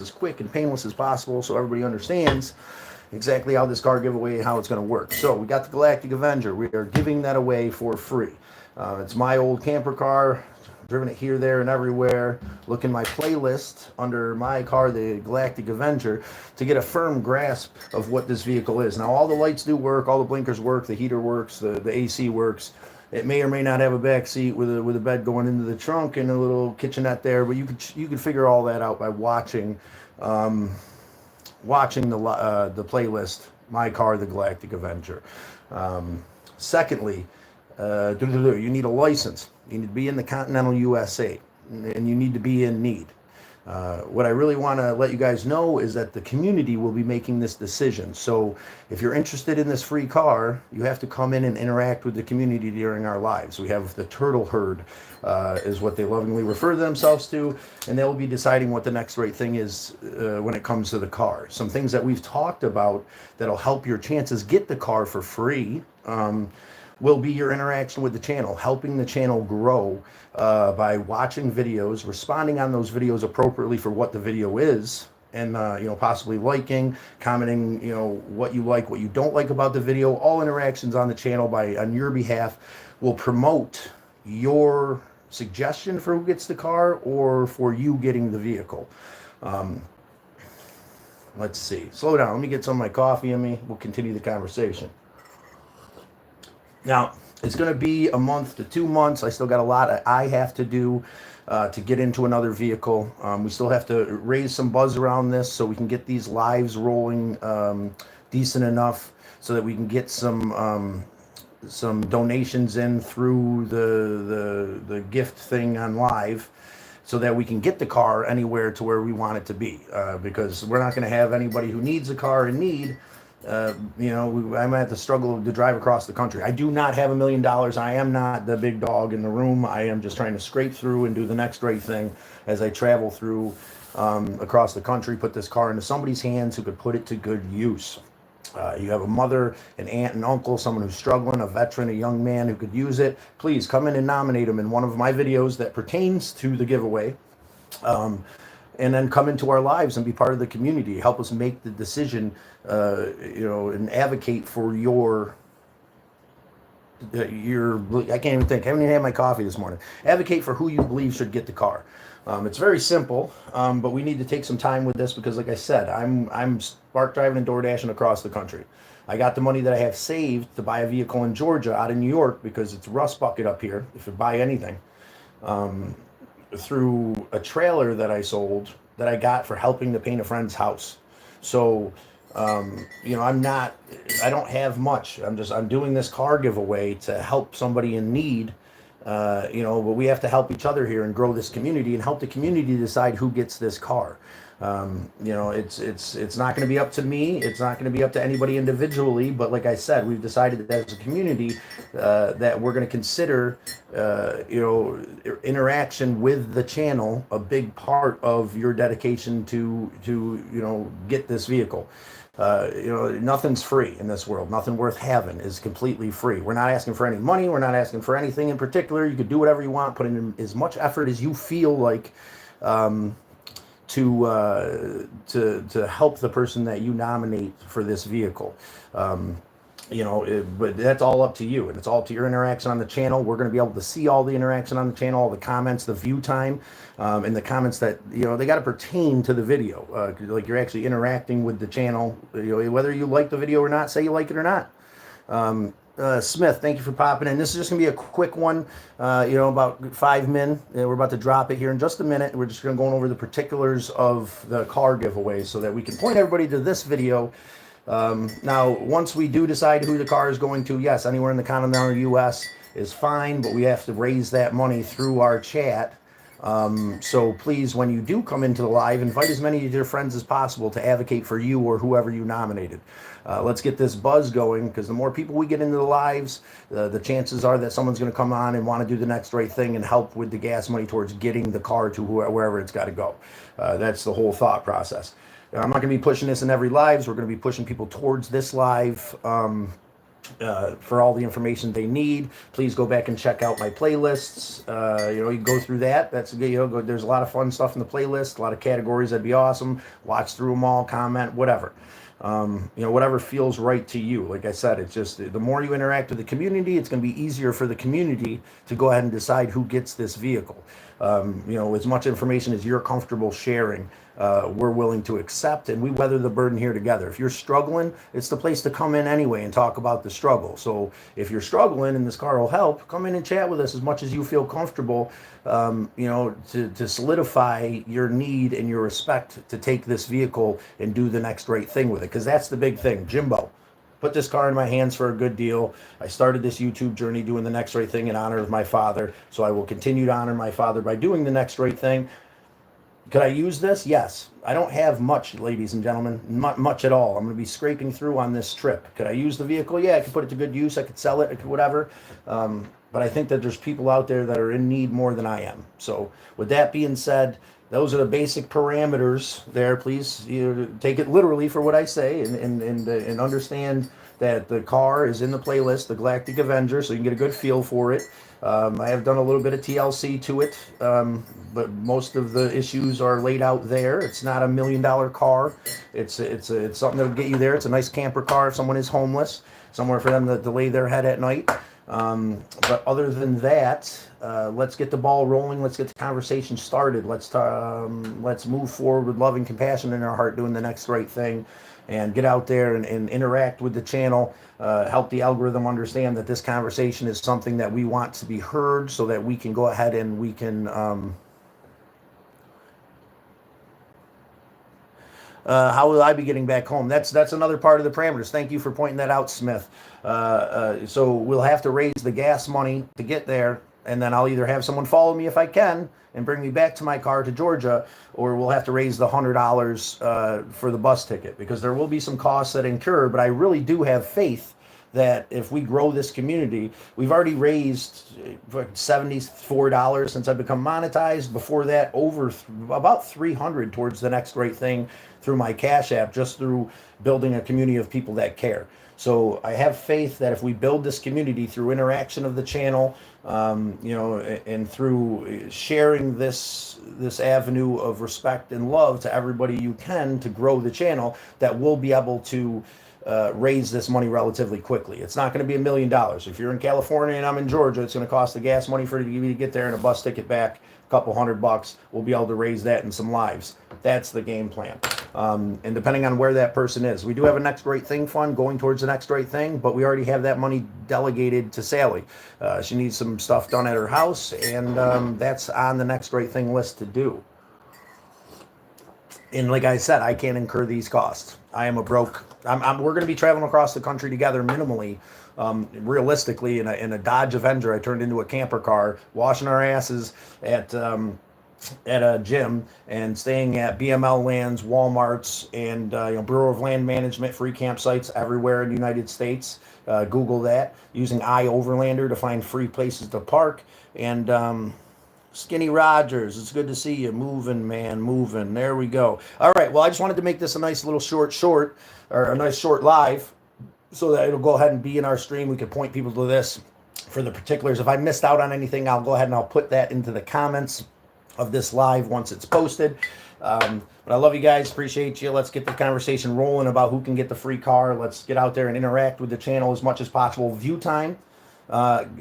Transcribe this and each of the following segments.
as quick and painless as possible so everybody understands exactly how this car giveaway and how it's going to work. So we got the Galactic Avenger. We are giving that away for free. It's my old camper car. Driven it here, there, and everywhere. Look in my playlist under my car, the Galactic Avenger, to get a firm grasp of what this vehicle is. Now, all the lights do work, all the blinkers work, the heater works, the AC works. It may or may not have a back seat with a bed going into the trunk and a little kitchenette there, but you can figure all that out by watching the playlist, my car, the Galactic Avenger. Secondly, you need a license. You need to be in the continental USA, and you need to be in need. What I really want to let you guys know is that the community will be making this decision. So if you're interested in this free car, you have to come in and interact with the community during our lives. We have the turtle herd, is what they lovingly refer to themselves to, and they'll be deciding what the next right thing is when it comes to the car. Some things that we've talked about that'll help your chances get the car for free will be your interaction with the channel, helping the channel grow by watching videos, responding on those videos appropriately for what the video is, and possibly liking, commenting, what you like, what you don't like about the video. All interactions on the channel on your behalf will promote your suggestion for who gets the car or for you getting the vehicle. Let's see. Slow down. Let me get some of my coffee in me. We'll continue the conversation. Now, it's going to be a month to 2 months. I still got a lot I have to do to get into another vehicle. We still have to raise some buzz around this so we can get these lives rolling decent enough so that we can get some donations in through the gift thing on live, so that we can get the car anywhere to where we want it to be, because we're not going to have anybody who needs a car in need. I'm at the struggle to drive across the country. I do not have $1 million. I am not the big dog in the room. I am just trying to scrape through and do the next right thing as I travel through across the country, put this car into somebody's hands who could put it to good use. You have a mother, an aunt, and uncle, someone who's struggling, a veteran, a young man who could use it. Please come in and nominate them in one of my videos that pertains to the giveaway. And then come into our lives and be part of the community. Help us make the decision, and advocate for your. I can't even think. I haven't even had my coffee this morning. Advocate for who you believe should get the car. It's very simple, but we need to take some time with this because, like I said, I'm spark driving and door dashing across the country. I got the money that I have saved to buy a vehicle in Georgia out of New York because it's rust bucket up here if you buy anything. Through a trailer that I sold that I got for helping to paint a friend's house. So, I don't have much. I'm doing this car giveaway to help somebody in need, but we have to help each other here and grow this community and help the community decide who gets this car. It's not going to be up to me. It's not going to be up to anybody individually. But like I said, we've decided that as a community that we're going to consider, interaction with the channel a big part of your dedication to get this vehicle. Nothing's free in this world. Nothing worth having is completely free. We're not asking for any money. We're not asking for anything in particular. You could do whatever you want. Put in as much effort as you feel like. To help the person that you nominate for this vehicle. But that's all up to you, and it's all up to your interaction on the channel. We're going to be able to see all the interaction on the channel, all the comments, the view time, and the comments that, they got to pertain to the video. Like you're actually interacting with the channel, whether you like the video or not, say you like it or not. Smith, thank you for popping in. This is just going to be a quick one, about 5 min. We're about to drop it here in just a minute. We're just going to go over the particulars of the car giveaway so that we can point everybody to this video. Now, once we do decide who the car is going to, yes, anywhere in the continental U.S. is fine, but we have to raise that money through our chat. So please, when you do come into the live, invite as many of your friends as possible to advocate for you or whoever you nominated. Let's get this buzz going, because the more people we get into the lives, the chances are that someone's going to come on and want to do the next right thing and help with the gas money towards getting the car to wherever it's got to go. That's the whole thought process. I'm not going to be pushing this in every lives. We're going to be pushing people towards this live for all the information they need. Please go back and check out my playlists. You know, you go through that. That's, you know, there's a lot of fun stuff in the playlist, a lot of categories. That'd be awesome. Watch through them all, comment, whatever. You know, whatever feels right to you. Like I said, it's just the more you interact with the community, it's going to be easier for the community to go ahead and decide who gets this vehicle. You know, as much information as you're comfortable sharing, we're willing to accept, and we weather the burden here together. If you're struggling, it's the place to come in anyway and talk about the struggle. So if you're struggling and this car will help, come in and chat with us as much as you feel comfortable, you know, to solidify your need and your respect to take this vehicle and do the next right thing with it. Because that's the big thing. Jimbo, put this car in my hands for a good deal. I started this YouTube journey doing the next right thing in honor of my father. So I will continue to honor my father by doing the next right thing. Could I use this? Yes. I don't have much, ladies and gentlemen, not much at all. I'm going to be scraping through on this trip. Could I use the vehicle? Yeah, I could put it to good use. I could sell it, I could whatever. But I think that there's people out there that are in need more than I am. So with that being said, those are the basic parameters there. Please, you take it literally for what I say, and understand that the car is in the playlist, the Galactic Avenger, so you can get a good feel for it. I have done a little bit of TLC to it, but most of the issues are laid out there. It's not $1 million car. It's something that'll get you there. It's a nice camper car if someone is homeless, somewhere for them to lay their head at night. But other than that, let's get the ball rolling. Let's get the conversation started. Let's move forward with love and compassion in our heart, doing the next right thing, and get out there and interact with the channel. Help the algorithm understand that this conversation is something that we want to be heard, so that we can go ahead and we can how will I be getting back home? That's another part of the parameters. Thank you for pointing that out, Smith. So we'll have to raise the gas money to get there, and then I'll either have someone follow me if I can and bring me back to my car to Georgia, or we'll have to raise the $100 for the bus ticket, because there will be some costs that incur. But I really do have faith that if we grow this community, we've already raised $74 since I've become monetized. Before that, over about $300 towards the next great thing through my Cash App, just through building a community of people that care. So I have faith that if we build this community through interaction of the channel, you know, and through sharing this avenue of respect and love to everybody you can to grow the channel, that we'll be able to raise this money relatively quickly. It's not going to be $1 million. If you're in California and I'm in Georgia, it's going to cost the gas money for you to get there and a bus ticket back, a couple $100. We'll be able to raise that in some lives. That's the game plan. And depending on where that person is, we do have a next great thing fund going towards the next great thing, but we already have that money delegated to Sally. She needs some stuff done at her house, and that's on the next great thing list to do. And like I said, I can't incur these costs. I am a broke. We're going to be traveling across the country together minimally. Realistically, in a Dodge Avenger, I turned into a camper car, washing our asses at a gym and staying at BML lands, Walmarts, and you know, Bureau of Land Management free campsites everywhere in the United States. Google that, using iOverlander to find free places to park. And Skinny Rogers, it's good to see you. Moving, man, moving. There we go. All right, well, I just wanted to make this a nice little short, or a nice short live, so that it'll go ahead and be in our stream. We could point people to this for the particulars. If I missed out on anything, I'll go ahead and I'll put that into the comments of this live once it's posted. But I love you guys. Appreciate you. Let's get the conversation rolling about who can get the free car. Let's get out there and interact with the channel as much as possible. View time,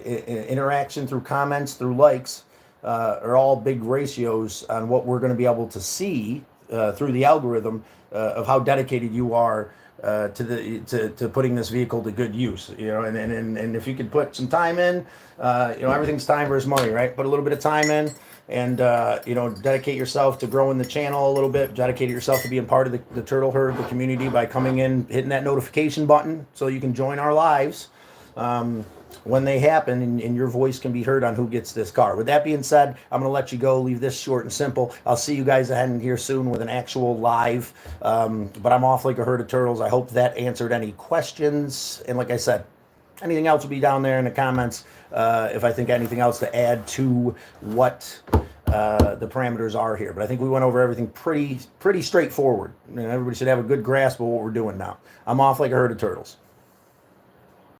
interaction through comments, through likes, are all big ratios on what we're going to be able to see through the algorithm of how dedicated you are to putting this vehicle to good use. You know, and if you could put some time in, you know, everything's time versus money, right? Put a little bit of time in, and you know, dedicate yourself to growing the channel a little bit. Dedicate yourself to being part of the turtle herd, the community, by coming in, hitting that notification button so you can join our lives when they happen, and your voice can be heard on who gets this car. With that being said, I'm going to let you go, leave this short and simple. I'll see you guys ahead in here soon with an actual live, but I'm off like a herd of turtles. I hope that answered any questions, and like I said, anything else will be down there in the comments if I think anything else to add to what the parameters are here. But I think we went over everything pretty straightforward. You know, everybody should have a good grasp of what we're doing now. I'm off like a herd of turtles.